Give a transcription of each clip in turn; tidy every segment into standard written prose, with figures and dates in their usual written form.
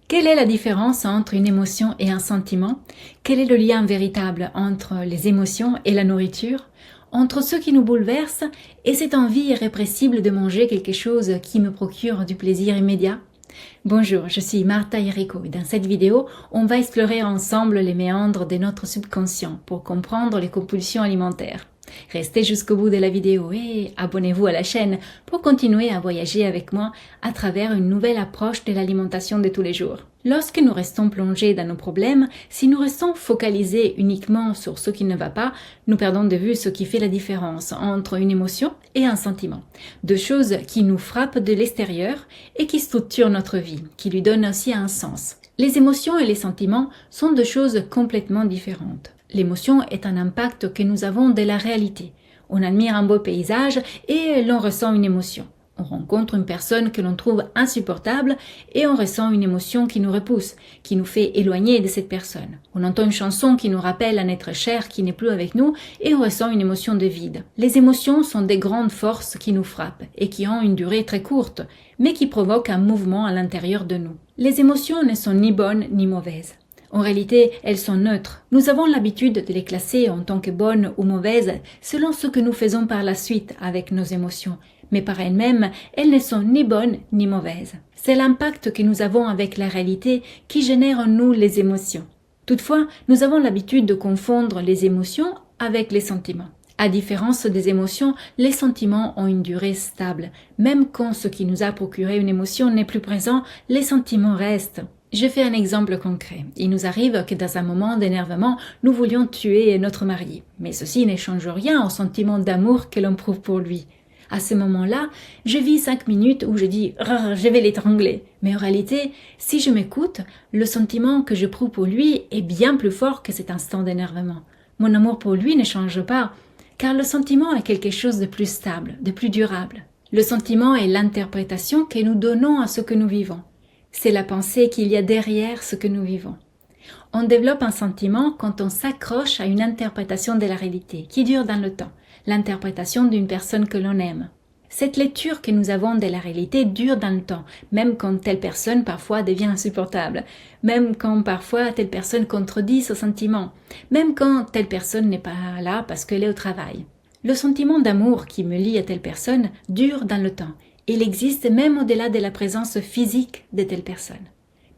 Quelle est la différence entre une émotion et un sentiment? Quel est le lien véritable entre les émotions et la nourriture? Entre ce qui nous bouleverse et cette envie irrépressible de manger quelque chose qui me procure du plaisir immédiat? Bonjour, je suis Martha Irico et dans cette vidéo, on va explorer ensemble les méandres de notre subconscient pour comprendre les compulsions alimentaires. Restez jusqu'au bout de la vidéo et abonnez-vous à la chaîne pour continuer à voyager avec moi à travers une nouvelle approche de l'alimentation de tous les jours. Lorsque nous restons plongés dans nos problèmes, si nous restons focalisés uniquement sur ce qui ne va pas, nous perdons de vue ce qui fait la différence entre une émotion et un sentiment. Deux choses qui nous frappent de l'extérieur et qui structurent notre vie, qui lui donnent aussi un sens. Les émotions et les sentiments sont deux choses complètement différentes. L'émotion est un impact que nous avons de la réalité. On admire un beau paysage et l'on ressent une émotion. On rencontre une personne que l'on trouve insupportable et on ressent une émotion qui nous repousse, qui nous fait éloigner de cette personne. On entend une chanson qui nous rappelle un être cher qui n'est plus avec nous et on ressent une émotion de vide. Les émotions sont des grandes forces qui nous frappent et qui ont une durée très courte, mais qui provoquent un mouvement à l'intérieur de nous. Les émotions ne sont ni bonnes ni mauvaises. En réalité, elles sont neutres. Nous avons l'habitude de les classer en tant que bonnes ou mauvaises selon ce que nous faisons par la suite avec nos émotions. Mais par elles-mêmes, elles ne sont ni bonnes ni mauvaises. C'est l'impact que nous avons avec la réalité qui génère en nous les émotions. Toutefois, nous avons l'habitude de confondre les émotions avec les sentiments. À différence des émotions, les sentiments ont une durée stable. Même quand ce qui nous a procuré une émotion n'est plus présent, les sentiments restent. Je fais un exemple concret. Il nous arrive que dans un moment d'énervement, nous voulions tuer notre mari. Mais ceci ne change rien au sentiment d'amour que l'on prouve pour lui. À ce moment-là, je vis 5 minutes où je dis « je vais l'étrangler ». Mais en réalité, si je m'écoute, le sentiment que je prouve pour lui est bien plus fort que cet instant d'énervement. Mon amour pour lui ne change pas, car le sentiment est quelque chose de plus stable, de plus durable. Le sentiment est l'interprétation que nous donnons à ce que nous vivons. C'est la pensée qu'il y a derrière ce que nous vivons. On développe un sentiment quand on s'accroche à une interprétation de la réalité qui dure dans le temps, l'interprétation d'une personne que l'on aime. Cette lecture que nous avons de la réalité dure dans le temps, même quand telle personne parfois devient insupportable, même quand parfois telle personne contredit ce sentiment, même quand telle personne n'est pas là parce qu'elle est au travail. Le sentiment d'amour qui me lie à telle personne dure dans le temps. Il existe même au-delà de la présence physique de telle personne.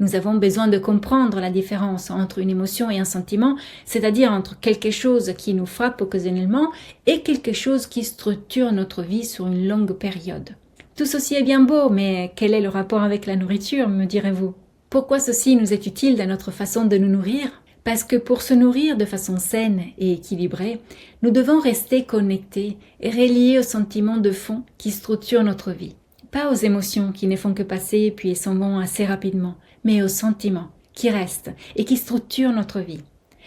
Nous avons besoin de comprendre la différence entre une émotion et un sentiment, c'est-à-dire entre quelque chose qui nous frappe occasionnellement et quelque chose qui structure notre vie sur une longue période. Tout ceci est bien beau, mais quel est le rapport avec la nourriture, me direz-vous? Pourquoi ceci nous est utile dans notre façon de nous nourrir? Parce que pour se nourrir de façon saine et équilibrée, nous devons rester connectés et reliés aux sentiments de fond qui structurent notre vie. Pas aux émotions qui ne font que passer puis s'en vont assez rapidement, mais aux sentiments qui restent et qui structurent notre vie.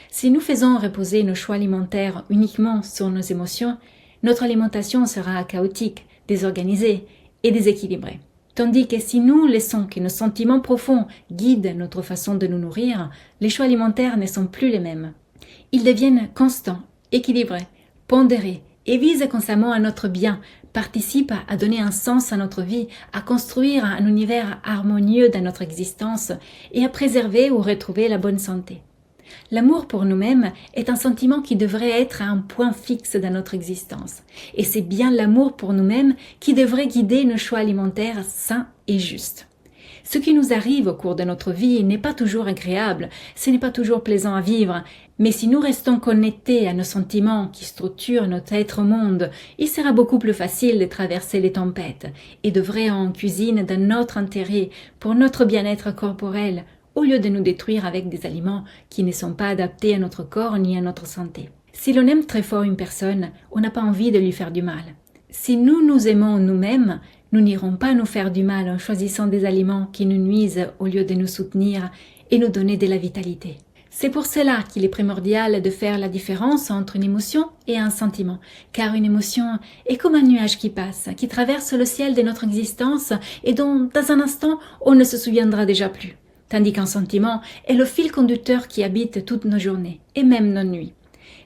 Si nous faisons reposer nos choix alimentaires uniquement sur nos émotions, notre alimentation sera chaotique, désorganisée et déséquilibrée. Tandis que si nous laissons que nos sentiments profonds guident notre façon de nous nourrir, les choix alimentaires ne sont plus les mêmes. Ils deviennent constants, équilibrés, pondérés et visent constamment à notre bien, participent à donner un sens à notre vie, à construire un univers harmonieux dans notre existence et à préserver ou retrouver la bonne santé. L'amour pour nous-mêmes est un sentiment qui devrait être un point fixe dans notre existence. Et c'est bien l'amour pour nous-mêmes qui devrait guider nos choix alimentaires sains et justes. Ce qui nous arrive au cours de notre vie n'est pas toujours agréable, ce n'est pas toujours plaisant à vivre, mais si nous restons connectés à nos sentiments qui structurent notre être au monde, il sera beaucoup plus facile de traverser les tempêtes et d'œuvrer en cuisine dans notre intérêt pour notre bien-être corporel, au lieu de nous détruire avec des aliments qui ne sont pas adaptés à notre corps ni à notre santé. Si l'on aime très fort une personne, on n'a pas envie de lui faire du mal. Si nous nous aimons nous-mêmes, nous n'irons pas nous faire du mal en choisissant des aliments qui nous nuisent au lieu de nous soutenir et nous donner de la vitalité. C'est pour cela qu'il est primordial de faire la différence entre une émotion et un sentiment, car une émotion est comme un nuage qui passe, qui traverse le ciel de notre existence et dont, dans un instant, on ne se souviendra déjà plus. Tandis qu'un sentiment est le fil conducteur qui habite toutes nos journées, et même nos nuits.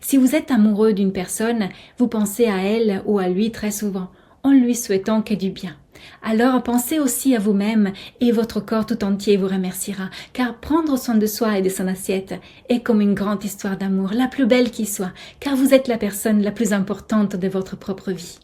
Si vous êtes amoureux d'une personne, vous pensez à elle ou à lui très souvent, en lui souhaitant que du bien. Alors pensez aussi à vous-même et votre corps tout entier vous remerciera, car prendre soin de soi et de son assiette est comme une grande histoire d'amour, la plus belle qui soit, car vous êtes la personne la plus importante de votre propre vie.